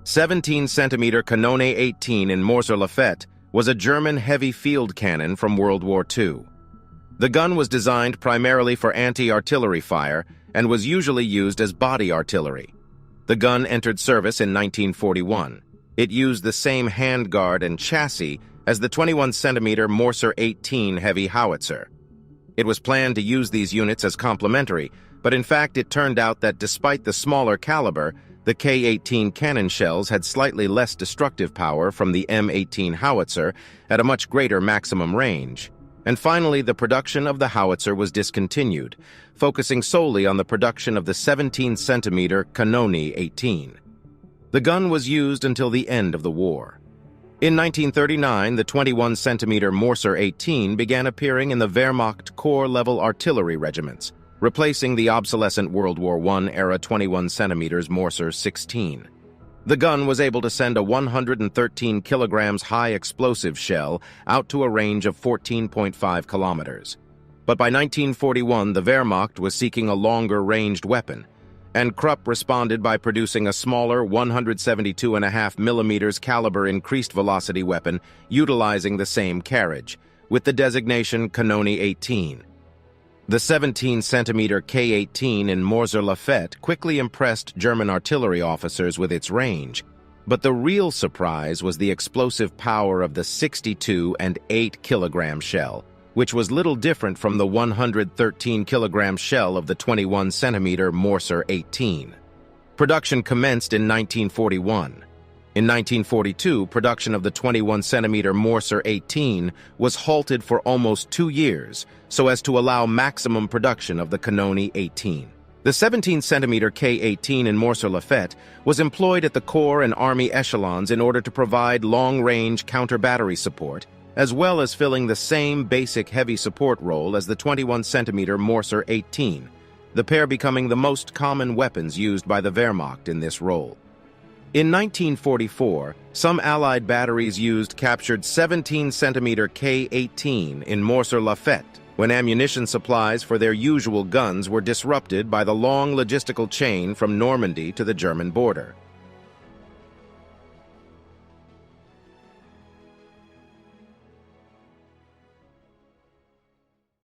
17-centimeter Kanone 18 in Mörserlafette was a German heavy field cannon from World War II. The gun was designed primarily for anti-artillery fire and was usually used as body artillery. The gun entered service in 1941. It used the same handguard and chassis as the 21-centimeter Mortar 18 heavy howitzer. It was planned to use these units as complementary, but in fact it turned out that despite the smaller caliber, the K-18 cannon shells had slightly less destructive power from the M18 howitzer at a much greater maximum range. And finally, the production of the howitzer was discontinued, focusing solely on the production of the 17-centimeter Kanone 18. The gun was used until the end of the war. In 1939, the 21-centimeter Mortar 18 began appearing in the Wehrmacht Corps-level artillery regiments, replacing the obsolescent World War I-era 21-centimeter Mortar 16. The gun was able to send a 113 kilograms high explosive shell out to a range of 14.5 kilometers. But by 1941, the Wehrmacht was seeking a longer-ranged weapon, and Krupp responded by producing a smaller 172.5 millimeters caliber increased velocity weapon utilizing the same carriage, with the designation Kanone 18. The 17-centimeter K-18 in Mörserlafette quickly impressed German artillery officers with its range, but the real surprise was the explosive power of the 62 and 8-kilogram shell, which was little different from the 113-kilogram shell of the 21-centimeter Mortar 18. Production commenced in 1941. In 1942, production of the 21-centimeter Mortar 18 was halted for almost 2 years so as to allow maximum production of the Kanone 18. The 17-centimeter K-18 in Mörserlafette was employed at the Corps and Army echelons in order to provide long-range counter-battery support, as well as filling the same basic heavy support role as the 21-centimeter Mortar 18, the pair becoming the most common weapons used by the Wehrmacht in this role. In 1944, some Allied batteries used captured 17-centimeter K-18 in Mörserlafette when ammunition supplies for their usual guns were disrupted by the long logistical chain from Normandy to the German border.